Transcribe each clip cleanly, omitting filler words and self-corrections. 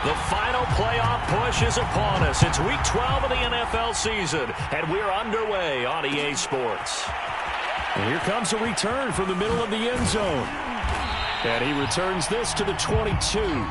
The final playoff push is upon us. It's Week 12 of the NFL season, and we're underway on EA Sports. And here comes a return from the middle of the end zone. And he returns this to the 22.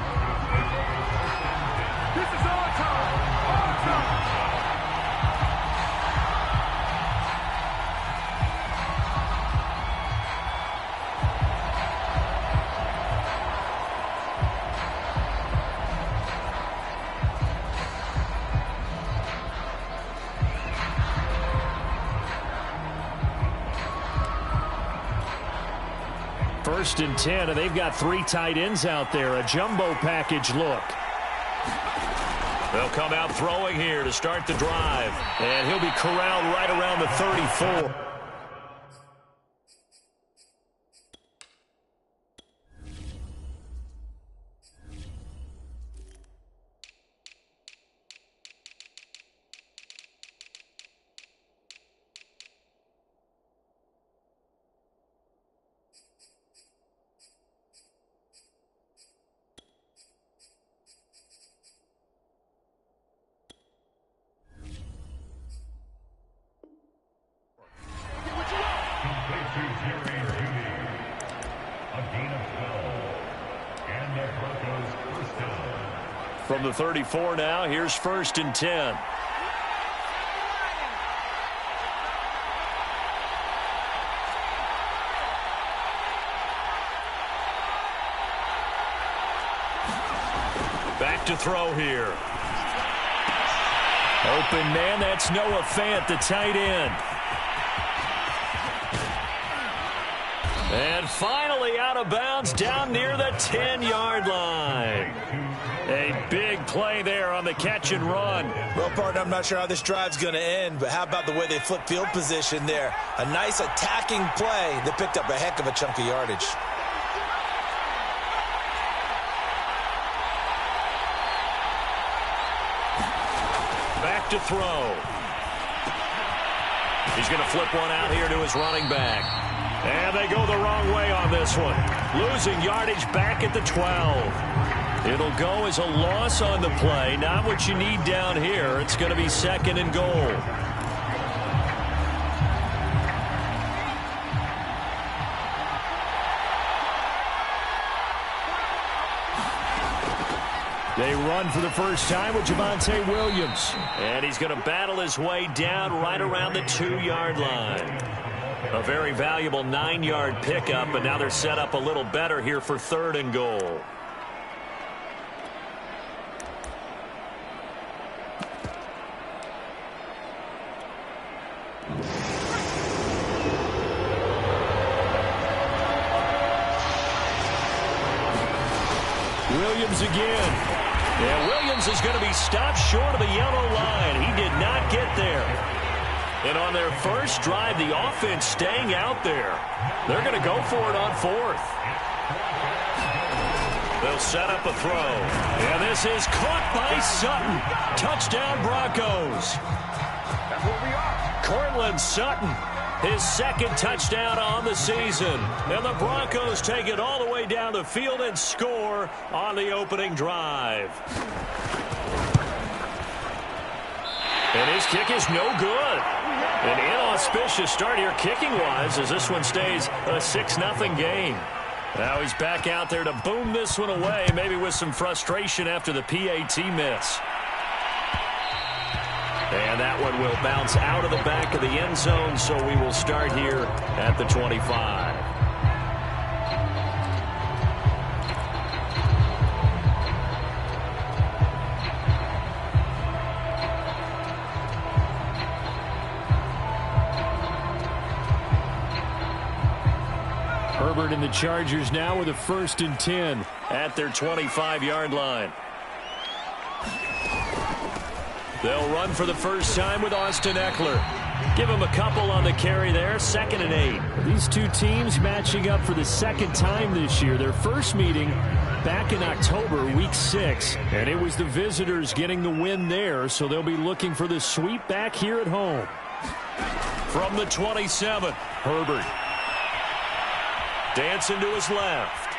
First and 10, and they've got 3 tight ends out there. A jumbo package look. They'll come out throwing here to start the drive. And he'll be corralled right around the 34. From the 34 now, here's first and 10. Back to throw here. Open man, that's Noah Fant, the tight end. And finally out of bounds down near the 10-yard line. A big play there on the catch and run. Well, partner, I'm not sure how this drive's going to end, but how about the way they flip field position there? A nice attacking play that picked up a heck of a chunk of yardage. Back to throw. He's going to flip one out here to his running back. And they go the wrong way on this one. Losing yardage back at the 12. It'll go as a loss on the play. Not what you need down here. It's going to be second and goal. They run for the first time with Javonte Williams. And he's going to battle his way down right around the 2-yard line. A very valuable 9-yard pickup, but now they're set up a little better here for third and goal. Williams again. Yeah, Williams is going to be stopped short of the yellow line. He did not get there. And on their first drive, the offense staying out there. They're going to go for it on fourth. They'll set up a throw. And this is caught by Sutton. Touchdown, Broncos. That's where we are. Cortland Sutton, his second touchdown on the season. And the Broncos take it all the way down the field and score on the opening drive. And his kick is no good. An inauspicious start here kicking-wise as this one stays a 6-0 game. Now he's back out there to boom this one away, maybe with some frustration after the PAT miss. And that one will bounce out of the back of the end zone, so we will start here at the 25. Herbert and the Chargers now with a first and 10 at their 25-yard line. They'll run for the first time with Austin Eckler. Give him a couple on the carry there, 2nd and 8. These two teams matching up for the second time this year. Their first meeting back in October, week 6. And it was the visitors getting the win there, so they'll be looking for the sweep back here at home. From the 27, Herbert. Dancing to his left.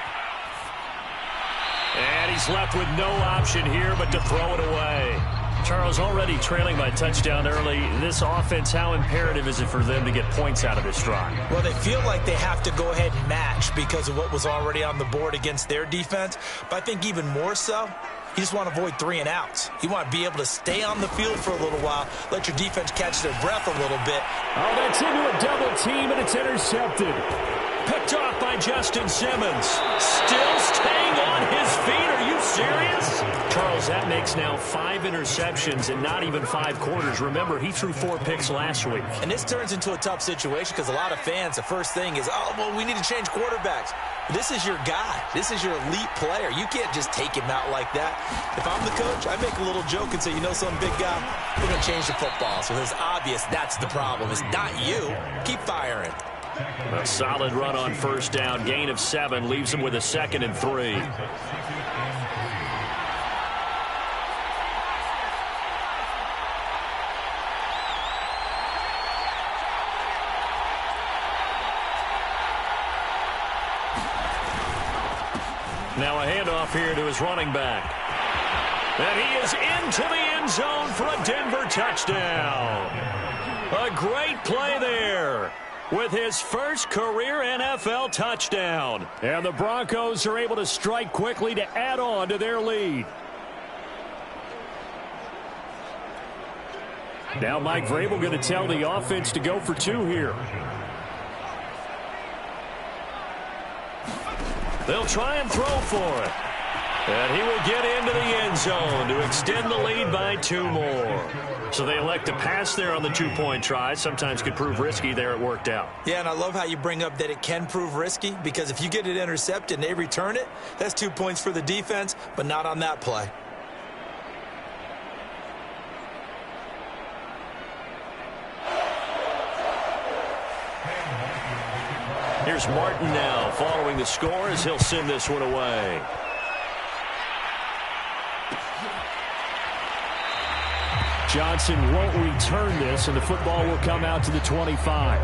And he's left with no option here but to throw it away. Charles, already trailing by touchdown early. This offense, how imperative is it for them to get points out of this drive? Well, they feel like they have to go ahead and match because of what was already on the board against their defense. But I think even more so, you just want to avoid 3 and outs. You want to be able to stay on the field for a little while, let your defense catch their breath a little bit. Oh, that's into a double team, and it's intercepted. Picked off by Justin Simmons. Still staying on his feet. Are you serious? Charles, that makes now 5 interceptions in not even 5 quarters. Remember, he threw 4 picks last week. And this turns into a tough situation because a lot of fans, the first thing is, oh, well, we need to change quarterbacks. This is your guy. This is your elite player. You can't just take him out like that. If I'm the coach, I make a little joke and say, you know something, big guy? We're going to change the football. So it's obvious that's the problem. It's not you. Keep firing. A solid run on first down. Gain of 7 leaves him with a 2nd and 3. Now a handoff here to his running back. And he is into the end zone for a Denver touchdown. A great play there with his first career NFL touchdown. And the Broncos are able to strike quickly to add on to their lead. Now Mike Vrabel going to tell the offense to go for 2 here. They'll try and throw for it. And he will get into the end zone to extend the lead by 2 more. So they elect to pass there on the 2-point try. Sometimes could prove risky. There it worked out. Yeah, and I love how you bring up that it can prove risky because if you get it intercepted and they return it, that's 2 points for the defense, but not on that play. Here's Martin now following the score as he'll send this one away. Johnson won't return this, and the football will come out to the 25.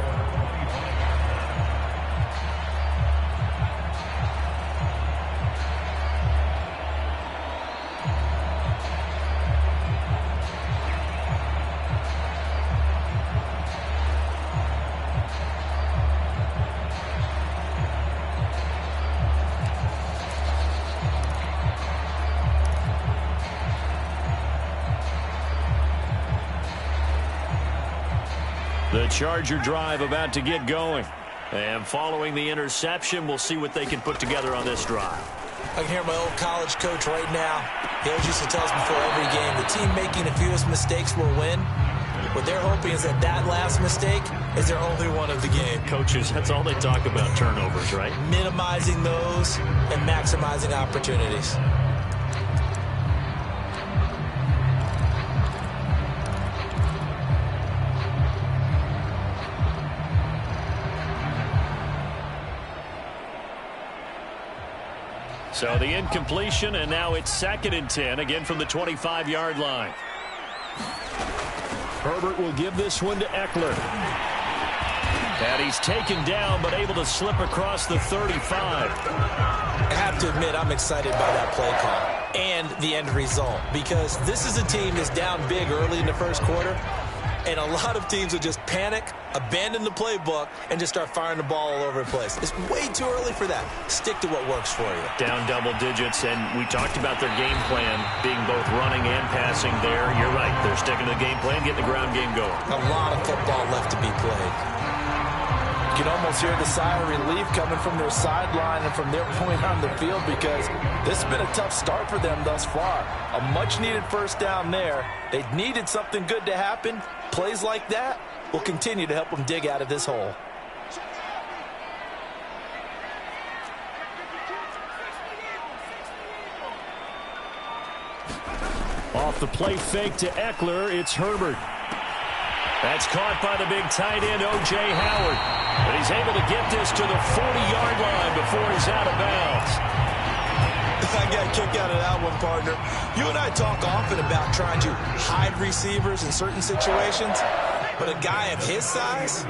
The Charger drive about to get going. And following the interception, we'll see what they can put together on this drive. I can hear my old college coach right now. He always used to tell us before every game, the team making the fewest mistakes will win. What they're hoping is that that last mistake is their only one of the game. Coaches, that's all they talk about, turnovers, right? Minimizing those and maximizing opportunities. So the incompletion, and now it's 2nd and 10, again from the 25-yard line. Herbert will give this one to Eckler. And he's taken down, but able to slip across the 35. I have to admit, I'm excited by that play call and the end result because this is a team that's down big early in the first quarter, and a lot of teams will just panic, abandon the playbook, and just start firing the ball all over the place. It's way too early for that. Stick to what works for you. Down double digits, and we talked about their game plan being both running and passing there. You're right. They're sticking to the game plan, getting the ground game going. A lot of football left to be played. You can almost hear the sigh of relief coming from their sideline and from their point on the field because this has been a tough start for them thus far. A much-needed first down there. They needed something good to happen. Plays like that will continue to help them dig out of this hole. Off the play fake to Eckler, it's Herbert. That's caught by the big tight end, O.J. Howard. But he's able to get this to the 40-yard line before he's out of bounds. I got a kick out of that one, partner. You and I talk often about trying to hide receivers in certain situations, but a guy of his size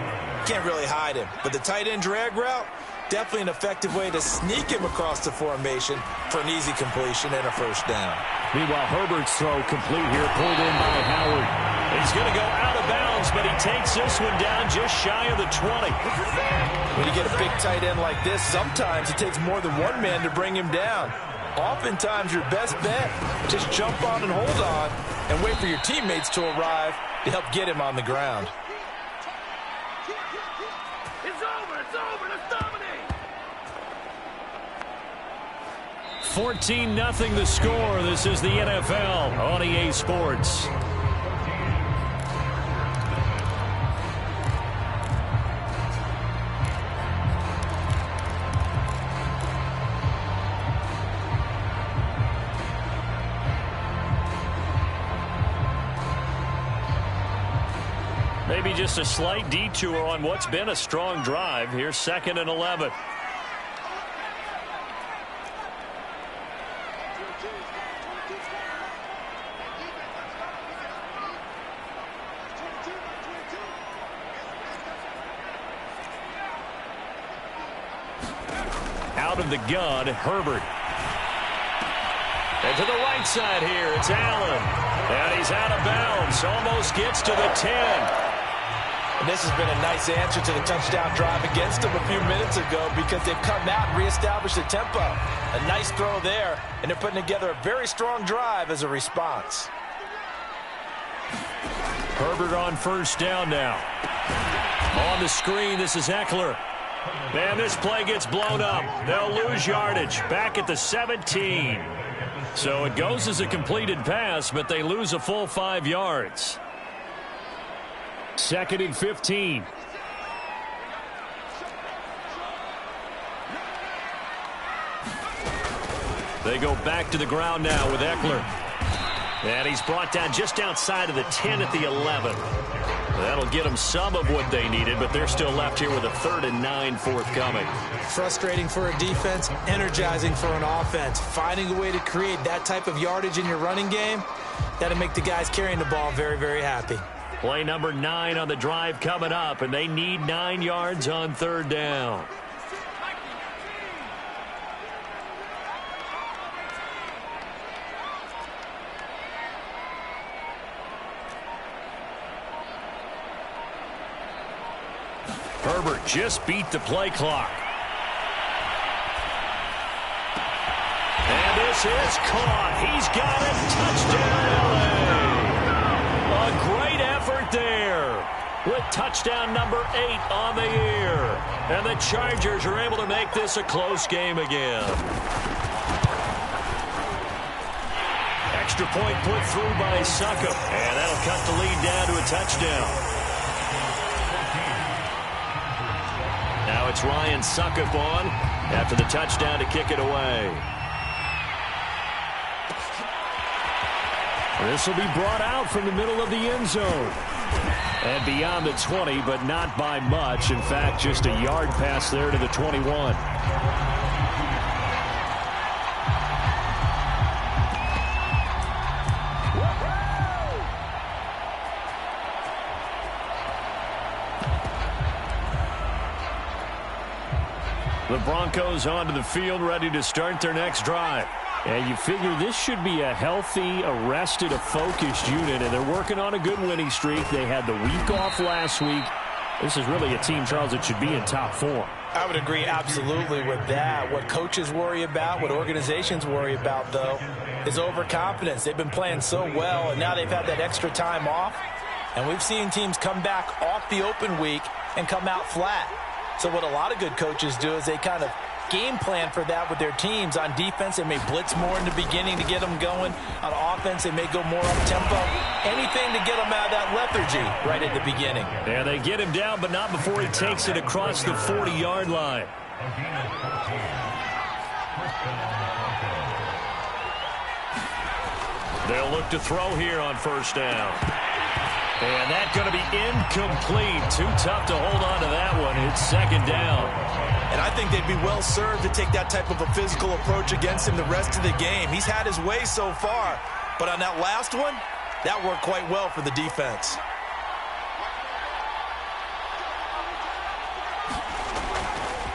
can't really hide him. But the tight end drag route, definitely an effective way to sneak him across the formation for an easy completion and a first down. Meanwhile, Herbert's throw complete here, pulled in by Howard. He's going to go out of bounds, but he takes this one down just shy of the 20. When you get a big tight end like this, sometimes it takes more than one man to bring him down. Oftentimes, your best bet, just jump on and hold on and wait for your teammates to arrive to help get him on the ground. It's over, let's dominate. 14-0 the score. This is the NFL on EA Sports. Maybe just a slight detour on what's been a strong drive. Here's 2nd and 11. Out of the gun, Herbert. And to the right side here, it's Allen. And he's out of bounds. Almost gets to the 10. And this has been a nice answer to the touchdown drive against them a few minutes ago because they've come out and reestablished the tempo. A nice throw there, and they're putting together a very strong drive as a response. Herbert on first down now. On the screen, this is Eckler. And this play gets blown up. They'll lose yardage. Back at the 17. So it goes as a completed pass, but they lose a full 5 yards. 2nd and 15. They go back to the ground now with Eckler. And he's brought down just outside of the 10 at the 11. That'll get them some of what they needed, but they're still left here with a 3rd and 9 forthcoming. Frustrating for a defense, energizing for an offense. Finding a way to create that type of yardage in your running game, that'll make the guys carrying the ball very, very happy. Play number 9 on the drive coming up, and they need 9 yards on 3rd down. Herbert just beat the play clock. And this is caught. He's got it. Touchdown, LA. A great effort there with touchdown number 8 on the year. And the Chargers are able to make this a close game again. Extra point put through by Succop. And that'll cut the lead down to a touchdown. Now it's Ryan Succop on after the touchdown to kick it away. This will be brought out from the middle of the end zone. And beyond the 20, but not by much. In fact, just a yard pass there to the 21. The Broncos onto the field, ready to start their next drive. And you figure this should be a healthy, arrested, a focused unit, and they're working on a good winning streak. They had the week off last week. This is really a team, Charles, that should be in top form. I would agree absolutely with that. What coaches worry about, what organizations worry about, though, is overconfidence. They've been playing so well, and now they've had that extra time off. And we've seen teams come back off the open week and come out flat. So what a lot of good coaches do is they kind of game plan for that with their teams. On defense, they may blitz more in the beginning to get them going. On offense, they may go more up-tempo. Anything to get them out of that lethargy right at the beginning. And they get him down, but not before he takes it across the 40-yard line. They'll look to throw here on first down. And that's going to be incomplete. Too tough to hold on to that one. It's 2nd down. And I think they'd be well served to take that type of a physical approach against him the rest of the game. He's had his way so far. But on that last one, that worked quite well for the defense.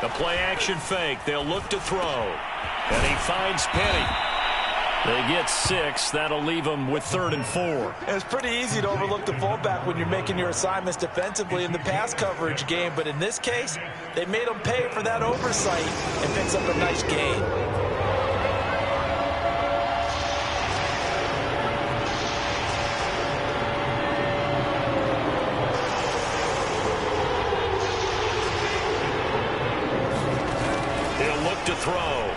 The play-action fake. They'll look to throw. And he finds Penny. They get 6. That'll leave them with 3rd and 4. It's pretty easy to overlook the fullback when you're making your assignments defensively in the pass coverage game. But in this case, they made him pay for that oversight and picks up a nice gain. To throw.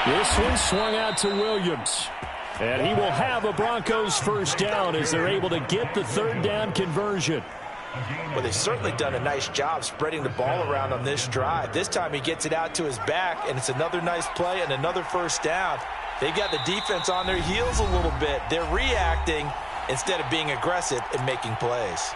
This one swung out to Williams. And he will have a Broncos first down as they're able to get the 3rd down conversion. Well, they've certainly done a nice job spreading the ball around on this drive. This time he gets it out to his back, and it's another nice play and another first down. They've got the defense on their heels a little bit. They're reacting instead of being aggressive and making plays.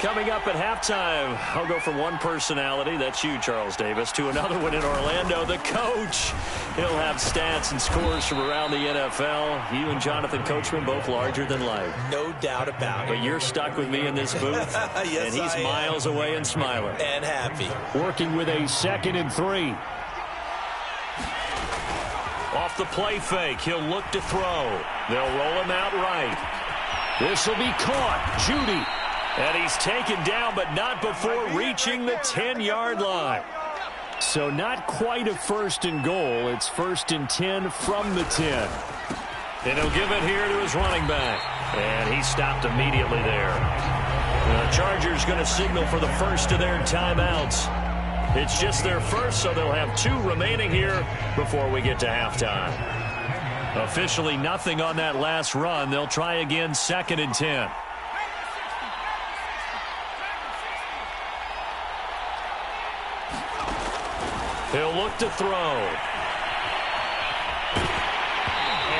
Coming up at halftime, I'll go from one personality, that's you, Charles Davis, to another one in Orlando, the coach. He'll have stats and scores from around the NFL. You and Jonathan Coachman both larger than life. No doubt about it. But you're stuck with me in this booth, yes, and he's miles away and smiling. And happy. Working with a 2nd and 3. Off the play fake, he'll look to throw. They'll roll him out right. This will be caught. Judy. And he's taken down, but not before reaching the 10-yard line. So not quite a 1st and goal. It's 1st and 10 from the 10. And he'll give it here to his running back. And he stopped immediately there. The Chargers going to signal for the first of their timeouts. It's just their first, so they'll have 2 remaining here before we get to halftime. Officially nothing on that last run. They'll try again 2nd and 10. He'll look to throw.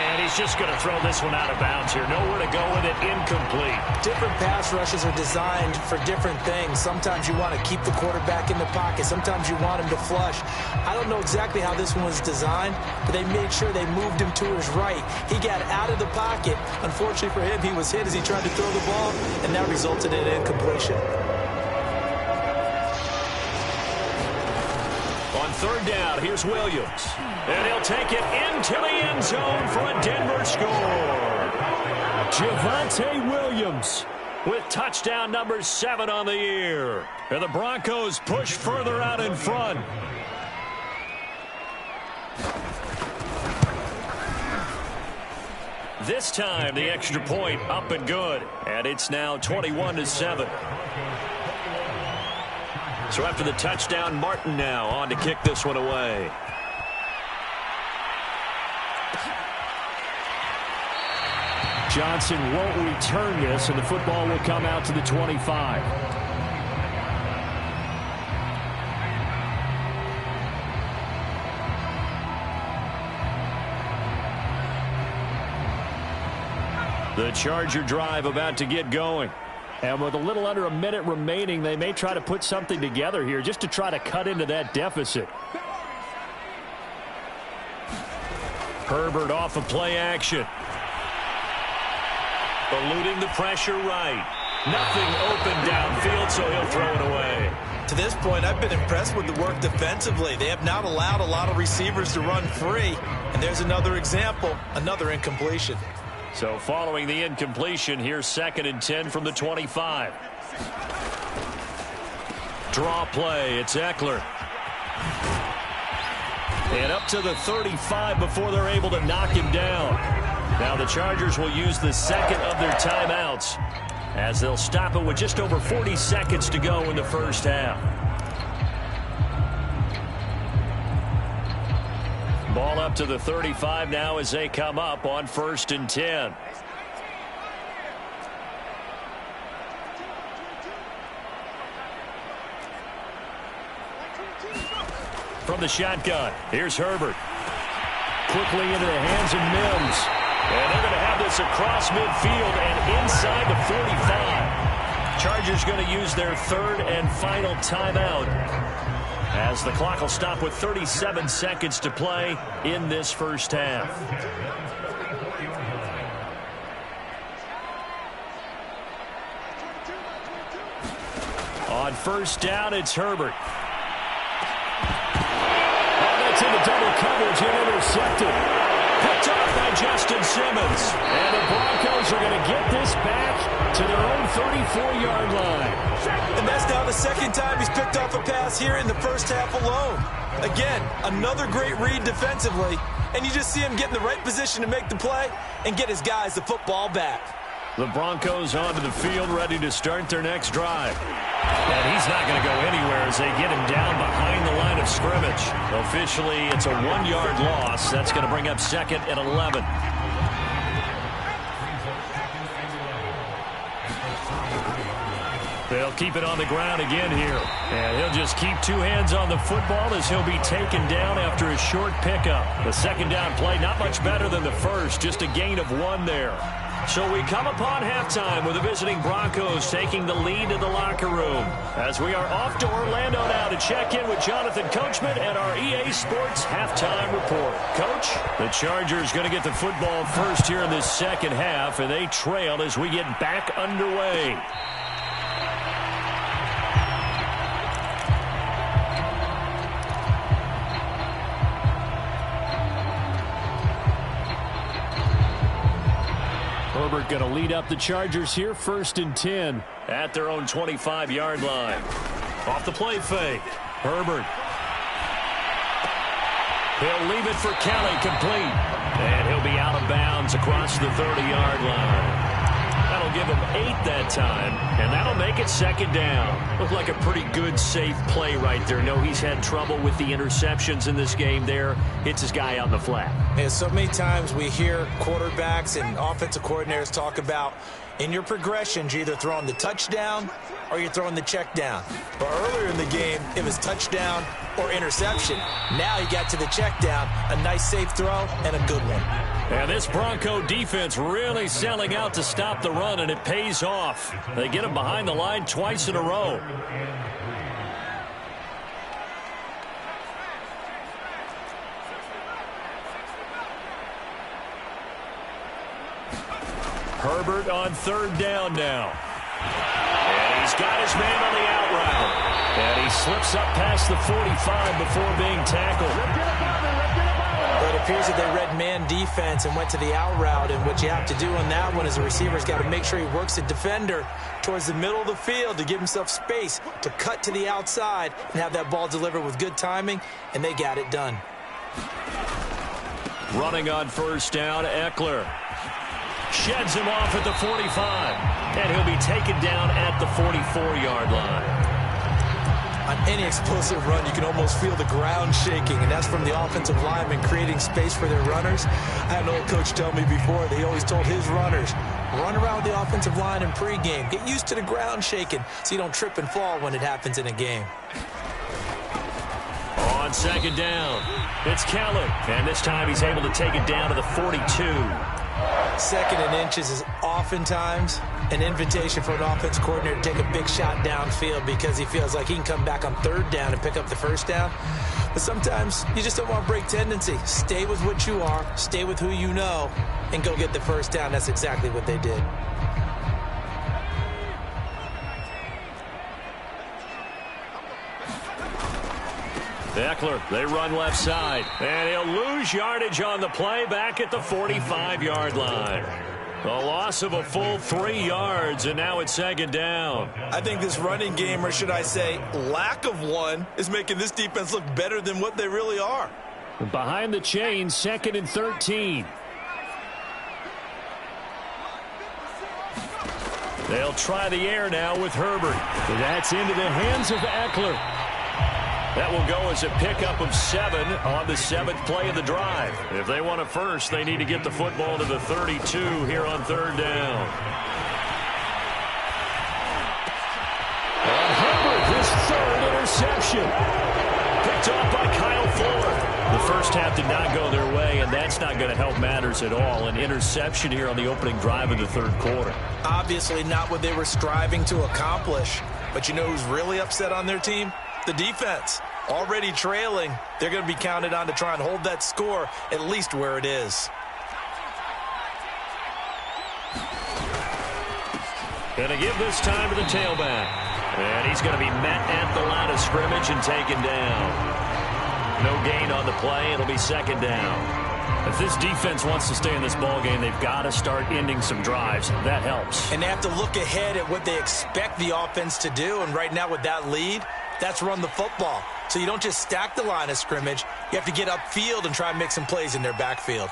And he's just going to throw this one out of bounds here. Nowhere to go with it. Incomplete. Different pass rushes are designed for different things. Sometimes you want to keep the quarterback in the pocket. Sometimes you want him to flush. I don't know exactly how this one was designed, but they made sure they moved him to his right. He got out of the pocket. Unfortunately for him, he was hit as he tried to throw the ball, and that resulted in an incompletion. 3rd down, here's Williams. And he'll take it into the end zone for a Denver score. Javonte Williams with touchdown number 7 on the year. And the Broncos push further out in front. This time, the extra point up and good. And it's now 21-7. So after the touchdown, Martin now on to kick this one away. Johnson won't return this, and the football will come out to the 25. The Charger drive about to get going. And with a little under a minute remaining, they may try to put something together here just to try to cut into that deficit. Herbert off of play action. Eluding the pressure right. Nothing open downfield, so he'll throw it away. To this point, I've been impressed with the work defensively. They have not allowed a lot of receivers to run free. And there's another example, another incompletion. So following the incompletion, here's 2nd and 10 from the 25. Draw play, it's Eckler. And up to the 35 before they're able to knock him down. Now the Chargers will use the 2nd of their timeouts as they'll stop it with just over 40 seconds to go in the first half. Ball up to the 35 now as they come up on 1st and 10. From the shotgun, here's Herbert. Quickly into the hands of Mims. And they're going to have this across midfield and inside the 45. Chargers going to use their 3rd and final timeout, as the clock will stop with 37 seconds to play in this first half. On first down, it's Herbert. Oh, that's into double coverage and intercepted. Picked off by Justin Simmons. And the Broncos are going to get this back to their own 34-yard line. And that's now the second time he's picked off a pass here in the first half alone. Again, another great read defensively, and you just see him get in the right position to make the play and get his guys the football back. The Broncos onto the field, ready to start their next drive. And he's not going to go anywhere as they get him down behind the line of scrimmage. Officially, it's a 1-yard loss. That's going to bring up 2nd and 11. They'll keep it on the ground again here. And he'll just keep 2 hands on the football as he'll be taken down after a short pickup. The second down play, not much better than the first, just a gain of 1 there. So we come upon halftime with the visiting Broncos taking the lead to the locker room. As we are off to Orlando now to check in with Jonathan Coachman and our EA Sports halftime report. Coach, the Chargers going to get the football first here in this second half, and they trail as we get back underway. Herbert going to lead up the Chargers here, 1st and 10 at their own 25-yard line. Off the play fake, Herbert. He'll leave it for Kelly, complete. And he'll be out of bounds across the 30-yard line. That'll give him 8 that time, and that'll make it 2nd down. Looked like a pretty good, safe play right there. No, he's had trouble with the interceptions in this game there. Hits his guy out in the flat. Yeah, so many times we hear quarterbacks and offensive coordinators talk about in your progressions, you're either throwing the touchdown or you're throwing the check down. But earlier in the game, it was touchdown or interception. Now he got to the check down, a nice safe throw and a good one. And this Bronco defense really selling out to stop the run, and it pays off. They get him behind the line twice in a row. Herbert on 3rd down now. And he's got his man on the out route. And he slips up past the 45 before being tackled. Well, it appears that they read man defense and went to the out route, and what you have to do on that one is the receiver's got to make sure he works the defender towards the middle of the field to give himself space to cut to the outside and have that ball delivered with good timing, and they got it done. Running on 1st down, Eckler sheds him off at the 45, and he'll be taken down at the 44-yard line. On any explosive run, you can almost feel the ground shaking, and that's from the offensive linemen creating space for their runners. I had an old coach tell me before, they always told his runners, run around the offensive line in pregame. Get used to the ground shaking so you don't trip and fall when it happens in a game. On 2nd down, it's Kelly, and this time he's able to take it down to the 42. 2nd and inches is oftentimes an invitation for an offense coordinator to take a big shot downfield because he feels like he can come back on 3rd down and pick up the 1st down. But sometimes you just don't want to break tendency. Stay with what you are, stay with who you know, and go get the 1st down. That's exactly what they did. Eckler, they run left side, and he'll lose yardage on the play back at the 45-yard line. A loss of a full 3 yards, and now it's 2nd down. I think this running game, or should I say lack of one, is making this defense look better than what they really are. Behind the chains, 2nd and 13. They'll try the air now with Herbert. That's into the hands of Eckler. That will go as a pickup of 7 on the 7th play of the drive. If they want a first, they need to get the football to the 32 here on 3rd down. And Herbert, his 3rd interception. Picked off by Kyle Fuller. The first half did not go their way, and that's not going to help matters at all. An interception here on the opening drive of the 3rd quarter. Obviously not what they were striving to accomplish. But you know who's really upset on their team? The defense. Already trailing, they're going to be counted on to try and hold that score at least where it is. Going to give this time to the tailback. And he's going to be met at the line of scrimmage and taken down. No gain on the play. It'll be second down. If this defense wants to stay in this ball game, they've got to start ending some drives. That helps. And they have to look ahead at what they expect the offense to do. And right now with that lead, that's run the football. So you don't just stack the line of scrimmage. You have to get upfield and try and make some plays in their backfield.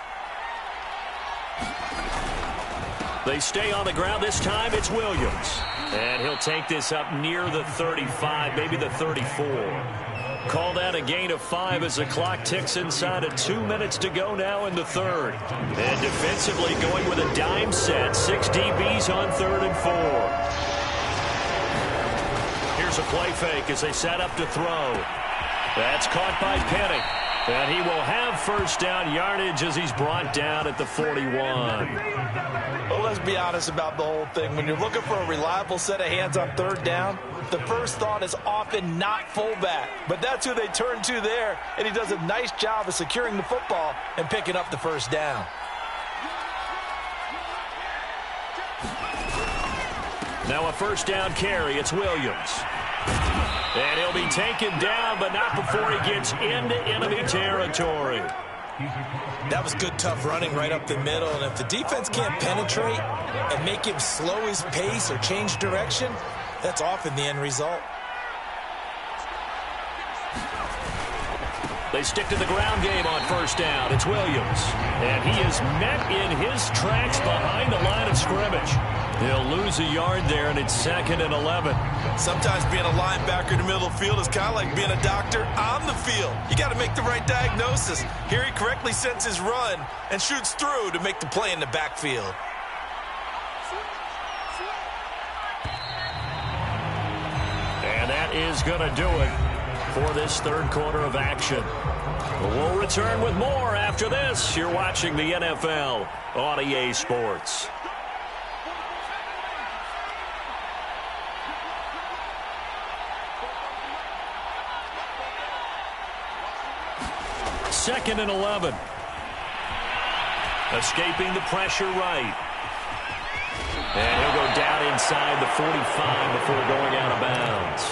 They stay on the ground. This time it's Williams. And he'll take this up near the 35, maybe the 34. Called out a gain of 5 as the clock ticks inside of 2 minutes to go now in the third. And defensively going with a dime set. 6 DBs on 3rd and 4. Here's a play fake as they set up to throw. That's caught by Penny. And he will have first down yardage as he's brought down at the 41. Well, let's be honest about the whole thing. When you're looking for a reliable set of hands on 3rd down, the first thought is often not fullback. But that's who they turn to there, and he does a nice job of securing the football and picking up the first down. Now a first down carry. It's Williams. And he'll be taken down, but not before he gets into enemy territory. That was good, tough running right up the middle. And if the defense can't penetrate and make him slow his pace or change direction, that's often the end result. They stick to the ground game on first down. It's Williams. And he is met in his tracks behind the line of scrimmage. He'll lose a yard there, and it's 2nd and 11. Sometimes being a linebacker in the middle of the field is kind of like being a doctor on the field. You got to make the right diagnosis. Here he correctly sends his run and shoots through to make the play in the backfield. And that is going to do it for this third quarter of action. We'll return with more after this. You're watching the NFL on EA Sports. Second and 11. Escaping the pressure right. And he'll go down inside the 45 before going out of bounds.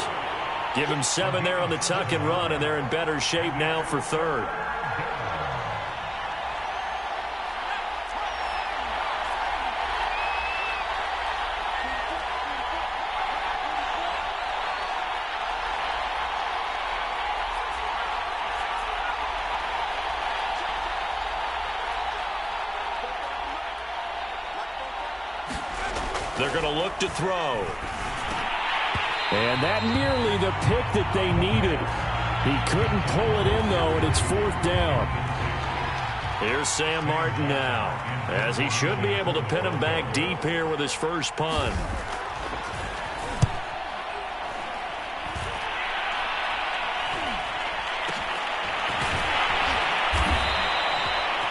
Give him 7 there on the tuck and run, and they're in better shape now for third. They're going to look to throw. And that nearly the pick that they needed. He couldn't pull it in, though, and it's 4th down. Here's Sam Martin now, as he should be able to pin him back deep here with his first punt.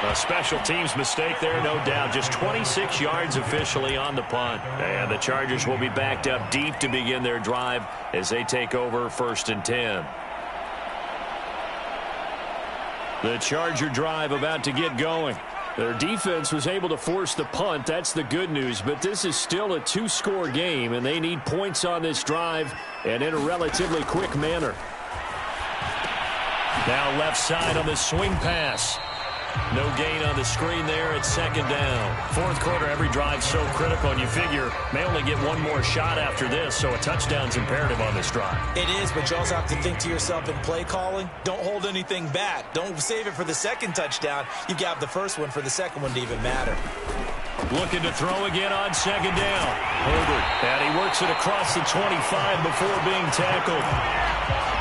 A special teams mistake there, no doubt. Just 26 yards officially on the punt. And the Chargers will be backed up deep to begin their drive as they take over 1st and 10. The Charger drive about to get going. Their defense was able to force the punt. That's the good news. But this is still a 2-score game, and they need points on this drive and in a relatively quick manner. Now left side on the swing pass. No gain on the screen there at 2nd down. Fourth quarter, every drive's so critical, and you figure may only get one more shot after this, so a touchdown's imperative on this drive. It is, but you also have to think to yourself in play calling, don't hold anything back. Don't save it for the second touchdown. You got the first one for the second one to even matter. Looking to throw again on 2nd down. Herbert, and he works it across the 25 before being tackled.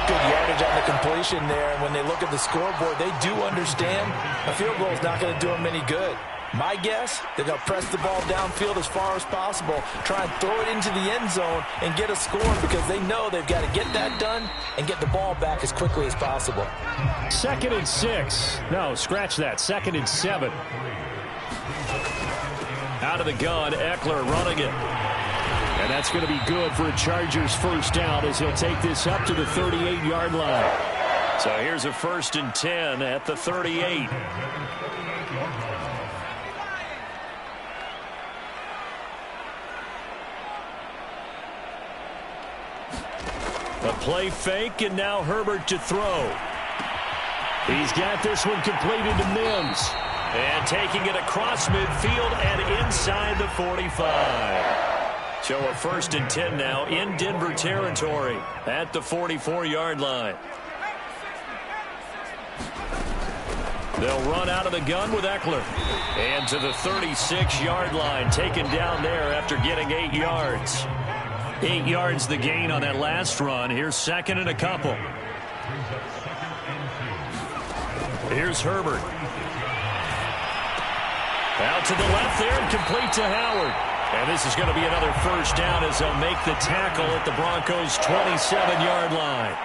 Good yardage on the completion there, and when they look at the scoreboard, they do understand a field goal is not going to do them any good. My guess, they're going to press the ball downfield as far as possible, try and throw it into the end zone and get a score because they know they've got to get that done and get the ball back as quickly as possible. 2nd and 6. No, scratch that. 2nd and 7. Out of the gun, Eckler running it. And that's going to be good for a Chargers first down as he'll take this up to the 38-yard line. So here's a 1st and 10 at the 38. A play fake, and now Herbert to throw. He's got this one completed to Mims. And taking it across midfield and inside the 45. So a 1st and 10 now in Denver territory at the 44-yard line. They'll run out of the gun with Eckler. And to the 36-yard line, taken down there after getting 8 yards. 8 yards the gain on that last run. Here's 2nd and a couple. Here's Herbert. Out to the left there and complete to Howard. And this is going to be another 1st down as they'll make the tackle at the Broncos' 27-yard line.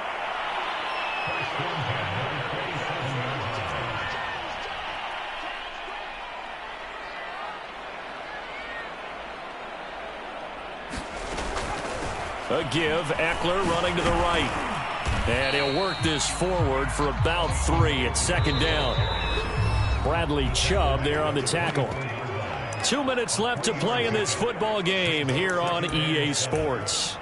A give, Eckler running to the right. And he'll work this forward for about 3. It's 2nd down. Bradley Chubb there on the tackle. 2 minutes left to play in this football game here on EA Sports.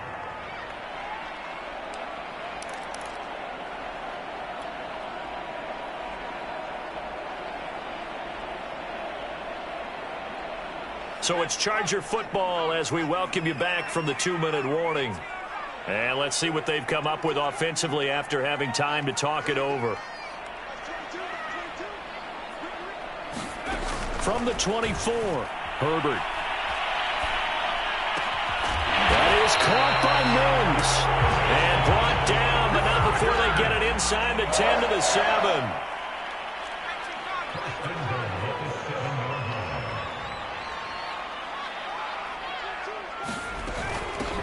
So it's Charger football as we welcome you back from the 2-minute warning. And let's see what they've come up with offensively after having time to talk it over. From the 24, Herbert. That is caught by Mims. And brought down, but not before they get it inside the 10 to the 7.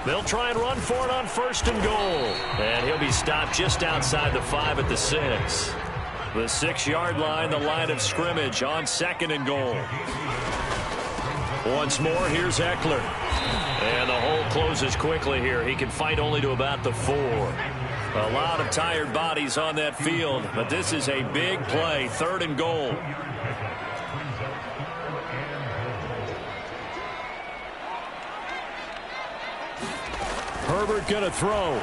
They'll try and run for it on 1st and goal. And he'll be stopped just outside the 5 at the 6. The 6-yard line, the line of scrimmage on 2nd and goal. Once more, here's Eckler. And the hole closes quickly here. He can fight only to about the 4. A lot of tired bodies on that field, but this is a big play, 3rd and goal. Herbert going to throw.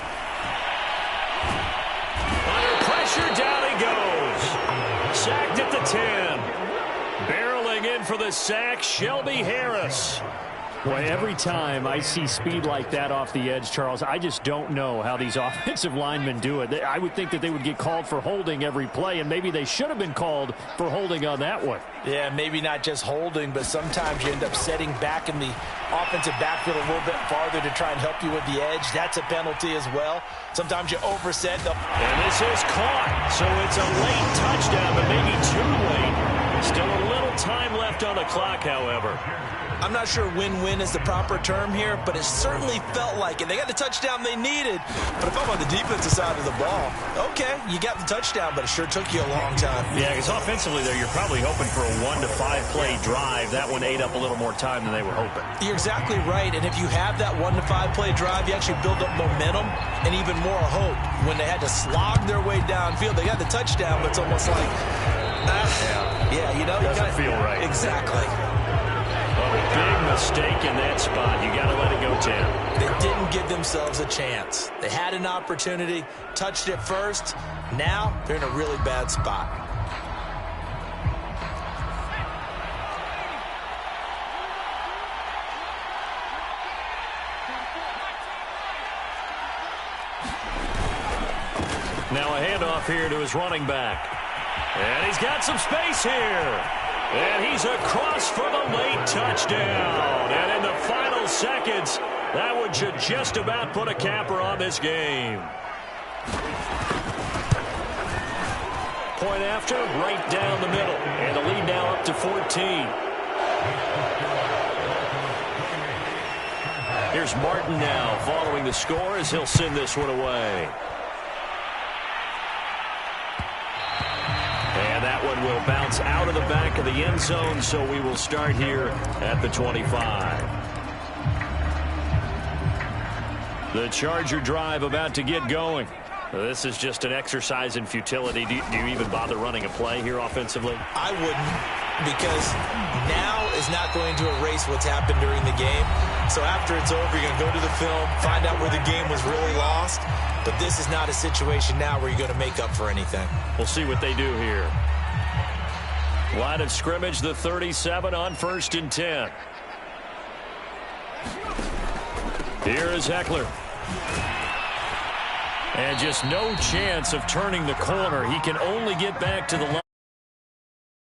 Under pressure, down he goes. Sacked at the 10. Barreling in for the sack, Shelby Harris. Boy, every time I see speed like that off the edge, Charles, I just don't know how these offensive linemen do it. I would think that they would get called for holding every play, and maybe they should have been called for holding on that one. Yeah, maybe not just holding, but sometimes you end up setting back in the offensive backfield a little bit farther to try and help you with the edge. That's a penalty as well. Sometimes you overset. And this is caught, so it's a late touchdown, but maybe too late. Still a little time left on the clock, however. I'm not sure win-win is the proper term here, but it certainly felt like it. They got the touchdown they needed, but if I'm on the defensive side of the ball, okay, you got the touchdown, but it sure took you a long time. Yeah, because offensively there, you're probably hoping for a 1 to 5 play drive. That one ate up a little more time than they were hoping. You're exactly right, and if you have that 1 to 5 play drive, you actually build up momentum and even more hope. When they had to slog their way downfield, they got the touchdown, but it's almost like, yeah, you know, doesn't feel right. Exactly. A big mistake in that spot. You got to let it go, Tim. They didn't give themselves a chance. They had an opportunity, touched it first. Now they're in a really bad spot. Now a handoff here to his running back. And he's got some space here. And he's across for the late touchdown. And in the final seconds, that would just about put a capper on this game. Point after, right down the middle. And the lead now up to 14. Here's Martin now following the score as he'll send this one away. And that one will bounce out of the back of the end zone, so we will start here at the 25. The Charger drive about to get going. This is just an exercise in futility. Do you even bother running a play here offensively? I wouldn't. because now is not going to erase what's happened during the game. So after it's over, you're going to go to the film, find out where the game was really lost. But this is not a situation now where you're going to make up for anything. We'll see what they do here. Line of scrimmage, the 37 on 1st and 10. Here is Eckler. And just no chance of turning the corner. He can only get back to the line